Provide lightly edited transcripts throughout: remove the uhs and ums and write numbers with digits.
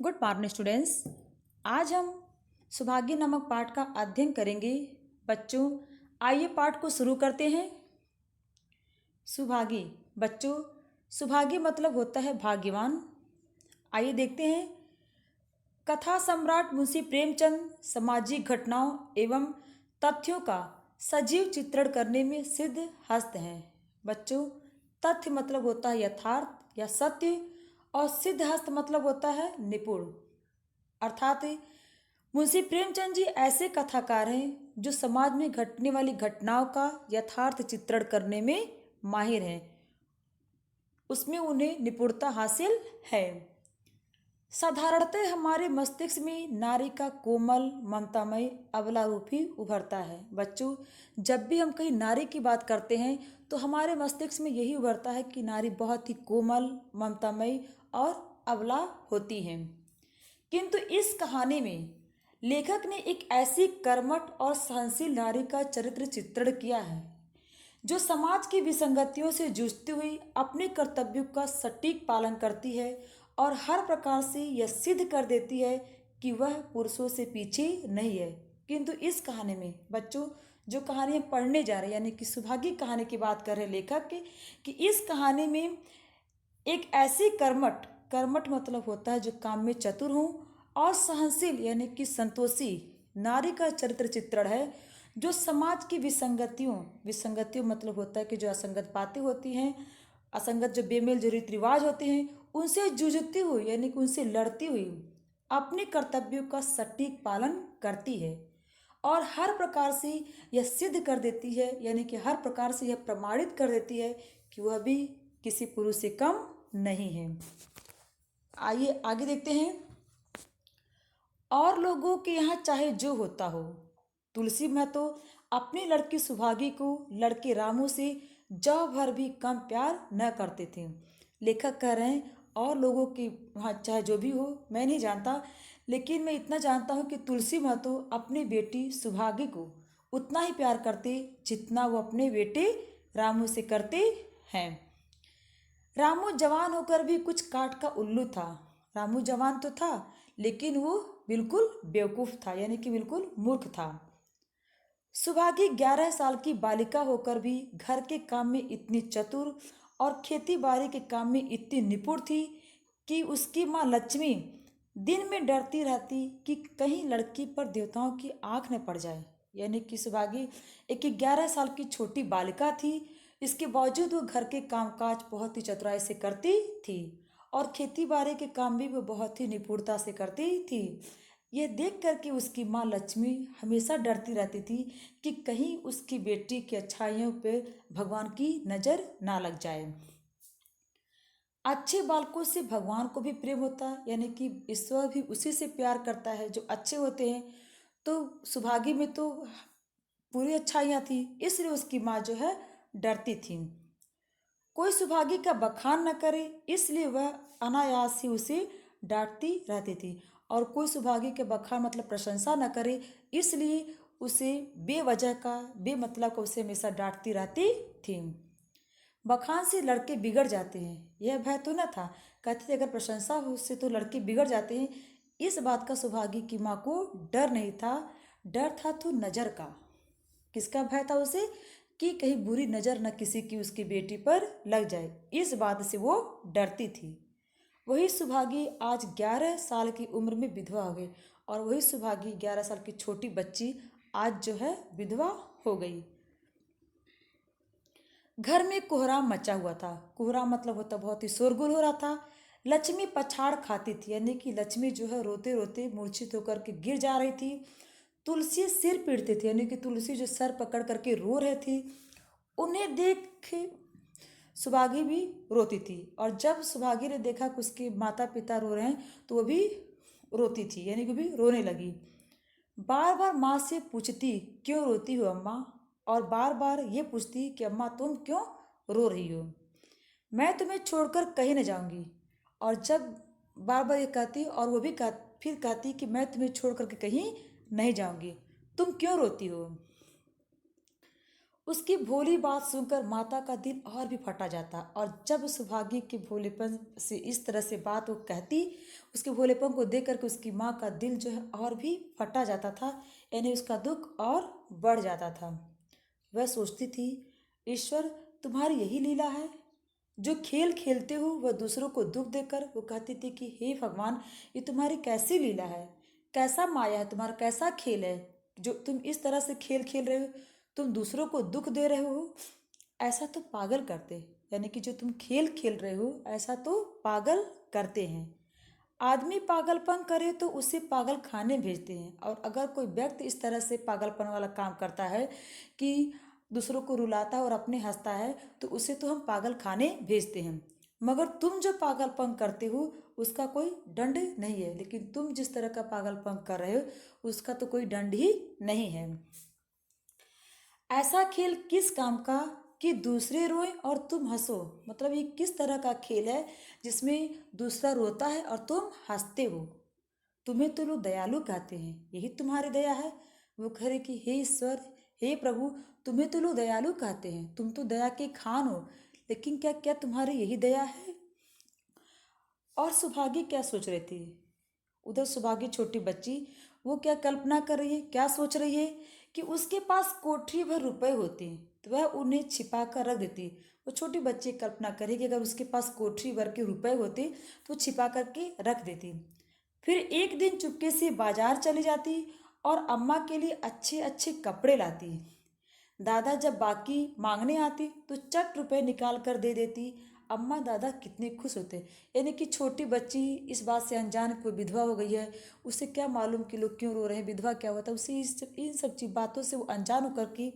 Good morning students. आज हम सुभागी नामक पाठ का अध्ययन करेंगे। बच्चों, आइए पाठ को शुरू करते हैं। सुभागी बच्चों, सुभागी मतलब होता है भाग्यवान। आइए देखते हैं। कथा सम्राट मुंशी प्रेमचंद सामाजिक घटनाओं एवं तथ्यों का सजीव चित्रण करने में सिद्ध हस्त हैं। बच्चों, तथ्य मतलब होता है यथार्थ या सत्य, और सिद्ध हस्त मतलब होता है निपुण। अर्थात मुंशी प्रेमचंद जी ऐसे कथाकार हैं जो समाज में घटने वाली घटनाओं का यथार्थ चित्रण करने में माहिर हैं, उसमें उन्हें निपुणता हासिल है। साधारणतः हमारे मस्तिष्क में नारी का कोमल ममतामय अबला रूप ही उभरता है। बच्चों, जब भी हम कहीं नारी की बात करते हैं तो हमारे मस्तिष्क में यही उभरता है कि नारी बहुत ही कोमल ममतामय और अबला होती हैं। किंतु इस कहानी में लेखक ने एक ऐसी कर्मठ और सहनशील नारी का चरित्र चित्रण किया है जो समाज की विसंगतियों से जूझती हुई अपने कर्तव्यों का सटीक पालन करती है और हर प्रकार से यह सिद्ध कर देती है कि वह पुरुषों से पीछे नहीं है। किंतु इस कहानी में बच्चों, जो कहानी हम पढ़ने जा रहे हैं यानी कि सुभागी कहानी की बात कर रहे हैं लेखक के, कि इस कहानी में एक ऐसी कर्मठ कर्मठ मतलब होता है जो काम में चतुर हो, और सहनशील यानी कि संतोषी नारी का चरित्र चित्रण है जो समाज की विसंगतियों मतलब होता है कि जो असंगत बातें होती हैं, असंगत जो बेमेल जो रीति रिवाज होते हैं, उनसे जूझती हुई यानी कि उनसे लड़ती हुई अपने कर्तव्यों का सटीक पालन करती है और हर प्रकार से यह सिद्ध कर देती है यानी कि हर प्रकार से यह प्रमाणित कर देती है कि वह भी किसी पुरुष से कम नहीं है। आइए आगे देखते हैं। और लोगों के यहाँ चाहे जो होता हो, तुलसी महतो अपनी लड़की सुभागी को लड़के रामू से जौ भर भी कम प्यार न करते थे। लेखक कह रहे हैं और लोगों के वहाँ चाहे जो भी हो मैं नहीं जानता, लेकिन मैं इतना जानता हूँ कि तुलसी महतो अपनी बेटी सुभागी को उतना ही प्यार करते जितना वो अपने बेटे रामू से करते हैं। रामू जवान होकर भी कुछ काठ का उल्लू था। रामू जवान तो था लेकिन वो बिल्कुल बेवकूफ़ था यानी कि बिल्कुल मूर्ख था। सुभागी 11 साल की बालिका होकर भी घर के काम में इतनी चतुर और खेती बाड़ी के काम में इतनी निपुण थी कि उसकी माँ लक्ष्मी दिन में डरती रहती कि कहीं लड़की पर देवताओं की आंख न पड़ जाए। यानी कि सुभागी एक 11 साल की छोटी बालिका थी, इसके बावजूद वो घर के कामकाज बहुत ही चतुराई से करती थी और खेती बाड़ी के काम भी वो बहुत ही निपुणता से करती थी। यह देख कर के उसकी माँ लक्ष्मी हमेशा डरती रहती थी कि कहीं उसकी बेटी की अच्छाइयों पे भगवान की नज़र ना लग जाए। अच्छे बालकों से भगवान को भी प्रेम होता है यानी कि ईश्वर भी उसी से प्यार करता है जो अच्छे होते हैं। तो सुभागी में तो पूरी अच्छाइयाँ थी, इसलिए उसकी माँ जो है डरती थी। कोई सुभागी का बखान न करे इसलिए वह अनायास ही उसे डांटती रहती थी, और कोई सुभागी के बखान मतलब प्रशंसा न करे इसलिए उसे बेवजह का बेमतलब का उसे हमेशा डांटती रहती थी। बखान से लड़के बिगड़ जाते हैं यह भय तो न था। कहते थे अगर प्रशंसा हो उससे तो लड़के बिगड़ जाते हैं। इस बात का सुभागी की माँ को डर नहीं था, डर था तो नज़र का। किसका भय था उसे? कि कहीं बुरी नज़र न किसी की उसकी बेटी पर लग जाए, इस बात से वो डरती थी। वही सुभागी आज 11 साल की उम्र में विधवा हो गई, और वही सुभागी 11 साल की छोटी बच्ची आज जो है विधवा हो गई। घर में कोहराम मचा हुआ था। कोहराम मतलब होता बहुत ही शोरगुल हो रहा था। लक्ष्मी पछाड़ खाती थी यानी कि लक्ष्मी जो है रोते रोते मूर्छित होकर के गिर जा रही थी। तुलसी सिर पीटती थी यानी कि तुलसी जो सर पकड़ करके रो रहे थी, उन्हें देख सुभागी भी रोती थी। और जब सुभागी ने देखा कि उसके माता पिता रो रहे हैं तो वो भी रोती थी यानी कि भी रोने लगी। बार बार माँ से पूछती क्यों रोती हो अम्मा, और बार बार ये पूछती कि अम्मा तुम क्यों रो रही हो, मैं तुम्हें छोड़कर कहीं न जाऊंगी। और जब बार बार ये कहती और वो भी फिर कहती कि मैं तुम्हें छोड़ करके कहीं नहीं जाऊंगी, तुम क्यों रोती हो। उसकी भोली बात सुनकर माता का दिल और भी फटा जाता, और जब सुभागी के भोलेपन से इस तरह से बात वो कहती, उसके भोलेपन को देख करके उसकी माँ का दिल जो है और भी फटा जाता था, यानी उसका दुख और बढ़ जाता था। वह सोचती थी, ईश्वर, तुम्हारी यही लीला है, जो खेल खेलते हो वह दूसरों को दुख देकर। वो कहती थी कि हे भगवान, ये तुम्हारी कैसी लीला है, कैसा माया है तुम्हारा, कैसा खेल है, जो तुम इस तरह से खेल खेल रहे हो, तुम दूसरों को दुख दे रहे हो। ऐसा तो पागल करते, यानी कि जो तुम खेल खेल रहे हो ऐसा तो पागल करते हैं। आदमी पागलपन करे तो उसे पागल खाने भेजते हैं, और अगर कोई व्यक्ति इस तरह से पागलपन वाला काम करता है कि दूसरों को रुलाता है और अपने हंसता है, तो उसे तो हम पागल खाने भेजते हैं। मगर तुम जो पागलपन करते हो उसका कोई दंड नहीं है, लेकिन तुम जिस तरह का पागलपन कर रहे हो उसका तो कोई दंड ही नहीं है। ऐसा खेल किस काम का कि दूसरे रोएं और तुम हंसो। मतलब ये किस तरह का खेल है जिसमें दूसरा रोता है और तुम हंसते हो। तुम्हें तो लोग दयालु कहते हैं, यही तुम्हारी दया है। वो कह रहे कि हे ईश्वर, हे प्रभु, तुम्हें तो लोग दयालु कहते हैं, तुम तो दया के खान हो, लेकिन क्या क्या तुम्हारी यही दया है। और सुभागी क्या सोच रही थी, उधर सुभागी छोटी बच्ची, वो क्या कल्पना कर रही है, क्या सोच रही है कि उसके पास कोठरी भर रुपए होते तो वह उन्हें छिपा कर रख देती। वो छोटी बच्ची कल्पना करे कि अगर उसके पास कोठरी भर के रुपए होते तो छिपा करके रख देती। फिर एक दिन चुपके से बाजार चली जाती और अम्मा के लिए अच्छे अच्छे कपड़े लाती। दादा जब बाकी मांगने आती तो चट रुपए निकाल कर दे देती। अम्मा दादा कितने खुश होते। यानी कि छोटी बच्ची इस बात से अनजान, कोई विधवा हो गई है, उसे क्या मालूम कि लोग क्यों रो रहे हैं, विधवा क्या होता है, उसे इन सब चीज बातों से वो अनजान होकर के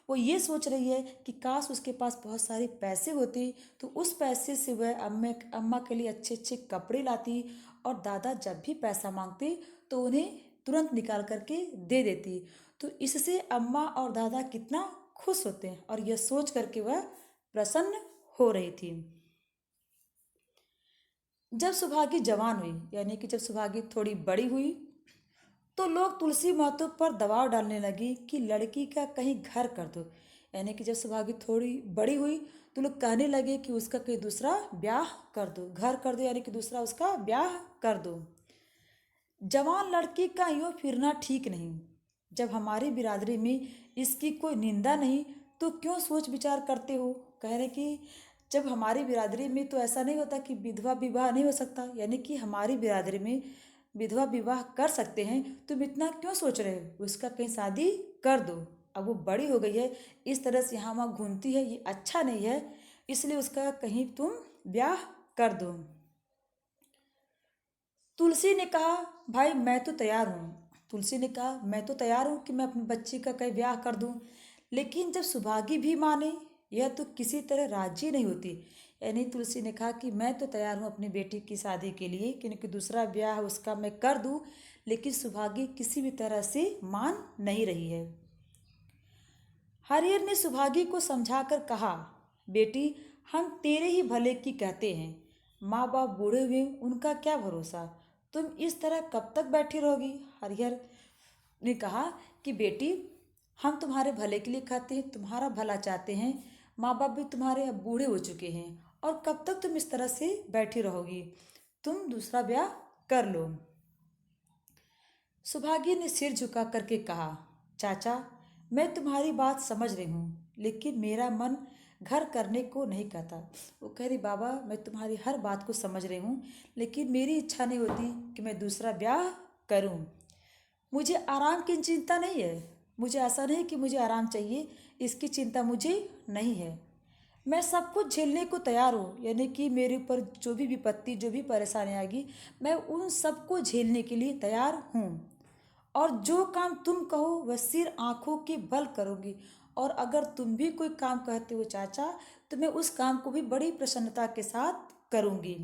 वो ये सोच रही है कि काश उसके पास बहुत सारे पैसे होते तो उस पैसे से वह अम्मा के लिए अच्छे अच्छे कपड़े लाती, और दादा जब भी पैसा मांगते तो उन्हें तुरंत निकाल करके दे देती। तो इससे अम्मा और दादा कितना खुश होते हैं, और यह सोच करके वह प्रसन्न हो रही थी। जब सुभागी जवान हुई, यानी कि जब सुभागी थोड़ी बड़ी हुई, तो लोग तुलसी महतो पर दबाव डालने लगी कि लड़की का कहीं घर कर दो। यानी कि जब सुभागी थोड़ी बड़ी हुई तो लोग कहने लगे कि उसका कहीं दूसरा ब्याह कर दो, घर कर दो, यानी कि दूसरा उसका ब्याह कर दो। जवान लड़की का यूँ फिरना ठीक नहीं। जब हमारी बिरादरी में इसकी कोई निंदा नहीं तो क्यों सोच विचार करते हो। कह रहे कि जब हमारी बिरादरी में तो ऐसा नहीं होता कि विधवा विवाह नहीं हो सकता, यानी कि हमारी बिरादरी में विधवा विवाह कर सकते हैं, तुम इतना क्यों सोच रहे हो, उसका कहीं शादी कर दो। अब वो बड़ी हो गई है, इस तरह से यहाँ वहाँ घूमती है, ये अच्छा नहीं है, इसलिए उसका कहीं तुम ब्याह कर दो। तुलसी ने कहा, भाई मैं तो तैयार हूँ। तुलसी ने कहा, मैं तो तैयार हूँ कि मैं अपने बच्ची का कहीं ब्याह कर दूँ। लेकिन जब सुभागी भी माने, यह तो किसी तरह राजी नहीं होती। यानी तुलसी ने कहा कि मैं तो तैयार हूँ अपनी बेटी की शादी के लिए, क्योंकि दूसरा ब्याह उसका मैं कर दूँ, लेकिन सुभागी किसी भी तरह से मान नहीं रही है। हरिहर ने सुभागी को समझाकर कहा, बेटी, हम तेरे ही भले की कहते हैं, माँ बाप बूढ़े हुए, उनका क्या भरोसा, तुम इस तरह कब तक बैठी रहोगी। हरिहर ने कहा कि बेटी, हम तुम्हारे भले के लिए कहते हैं, तुम्हारा भला चाहते हैं, माँ बाप भी तुम्हारे अब बूढ़े हो चुके हैं, और कब तक तुम इस तरह से बैठी रहोगी, तुम दूसरा ब्याह कर लो। सुभागी ने सिर झुका करके कहा, चाचा, मैं तुम्हारी बात समझ रही हूँ, लेकिन मेरा मन घर करने को नहीं कहता। वो कह रही, बाबा, मैं तुम्हारी हर बात को समझ रही हूँ, लेकिन मेरी इच्छा नहीं होती कि मैं दूसरा ब्याह करूँ। मुझे आराम की चिंता नहीं है, मुझे ऐसा नहीं कि मुझे आराम चाहिए, इसकी चिंता मुझे नहीं है। मैं सब कुछ झेलने को तैयार हूँ, यानी कि मेरे ऊपर जो भी विपत्ति, जो भी परेशानी आएगी, मैं उन सबको झेलने के लिए तैयार हूँ। और जो काम तुम कहो वह सिर आंखों के बल करोगी। और अगर तुम भी कोई काम कहते हो चाचा, तो मैं उस काम को भी बड़ी प्रसन्नता के साथ करूँगी।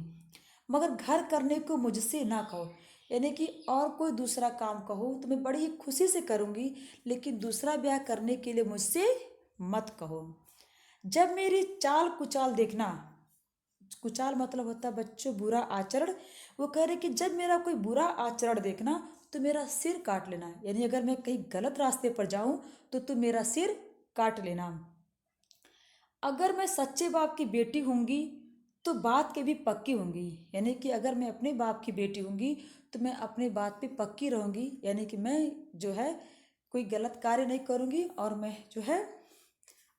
मगर घर करने को मुझसे ना कहो, यानी कि और कोई दूसरा काम कहो तो मैं बड़ी ही खुशी से करूँगी, लेकिन दूसरा ब्याह करने के लिए मुझसे मत कहो। जब मेरी चाल कुचाल देखना, कुचाल मतलब होता है बच्चों बुरा आचरण। वो कह रहे कि जब मेरा कोई बुरा आचरण देखना तो मेरा सिर काट लेना, यानी अगर मैं कहीं गलत रास्ते पर जाऊं तो तुम मेरा सिर काट लेना। अगर मैं सच्चे बाप की बेटी होंगी तो बात कभी पक्की होंगी, यानी कि अगर मैं अपने बाप की बेटी होंगी तो मैं अपने बात पे पक्की रहूंगी, यानी कि मैं जो है कोई गलत कार्य नहीं करूंगी और मैं जो है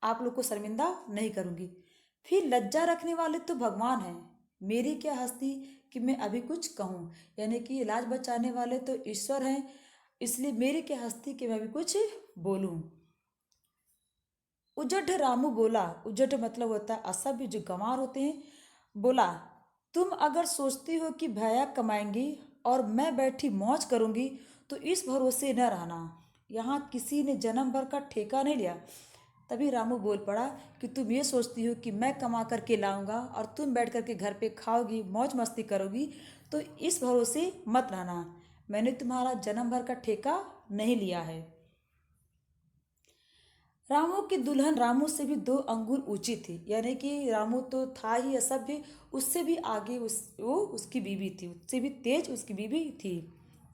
आप लोग को शर्मिंदा नहीं करूंगी। फिर लज्जा रखने वाले तो भगवान हैं, मेरी क्या हस्ती कि मैं अभी कुछ कहूँ, यानी कि इलाज बचाने वाले तो ईश्वर हैं, इसलिए मेरी क्या हस्ती कि मैं अभी कुछ बोलूँ। उजट रामू बोला, उजट मतलब होता है असभ्य, जो गंवार होते हैं। बोला, तुम अगर सोचती हो कि भैया कमाएंगी और मैं बैठी मौज करूंगी तो इस भरोसे न रहना, यहाँ किसी ने जन्म भर का ठेका नहीं लिया। तभी रामू बोल पड़ा कि तुम ये सोचती हो कि मैं कमा करके लाऊंगा और तुम बैठ करके घर पे खाओगी मौज मस्ती करोगी, तो इस भरोसे मत रहना, मैंने तुम्हारा जन्म भर का ठेका नहीं लिया है। रामू की दुल्हन रामू से भी 2 अंगुल ऊंची थी, यानी कि रामू तो था ही असभ्य, उससे भी आगे वो उसकी बीवी थी, उससे भी तेज उसकी बीवी थी।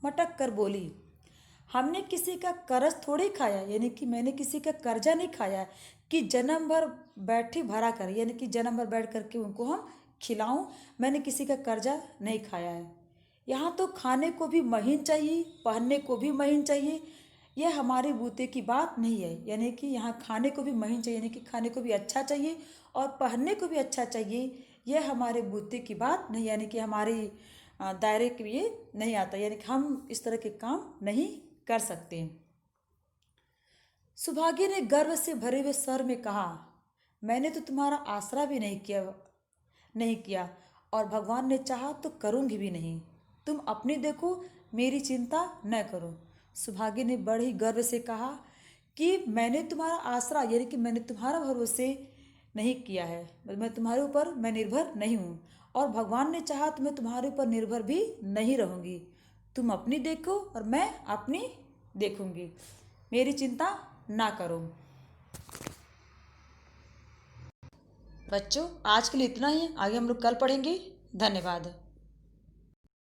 मटक कर बोली, हमने किसी का कर्ज थोड़ी खाया, यानी कि मैंने किसी का कर्जा नहीं खाया कि जन्म भर बैठी भरा कर, यानी कि जन्म भर बैठ करके उनको हम खिलाऊं, मैंने किसी का कर्जा नहीं खाया है। यहाँ तो खाने को भी महीन चाहिए, पहनने को भी महीन चाहिए, यह हमारे बूते की बात नहीं है, यानी कि यहाँ खाने को भी महीन चाहिए, यानी कि खाने को भी अच्छा चाहिए और पहनने को भी अच्छा चाहिए, यह हमारे बूते की बात नहीं, यानी कि हमारे दायरे के लिए नहीं आता, यानी कि हम इस तरह के काम नहीं कर सकते। सुभागी ने गर्व से भरे हुए स्वर में कहा, मैंने तो तुम्हारा आसरा भी नहीं किया और भगवान ने चाहा तो करूंगी भी नहीं, तुम अपनी देखो, मेरी चिंता न करो। सुभागी ने बड़े ही गर्व से कहा कि मैंने तुम्हारा आसरा, यानी कि मैंने तुम्हारा भरोसे नहीं किया है, मैं तुम्हारे ऊपर मैं निर्भर नहीं हूँ और भगवान ने चाहा तो मैं तुम्हारे ऊपर निर्भर भी नहीं रहूँगी, तुम अपनी देखो और मैं अपनी देखूंगी, मेरी चिंता ना करो। बच्चों आज के लिए इतना ही, आगे हम लोग कल पढ़ेंगे। धन्यवाद।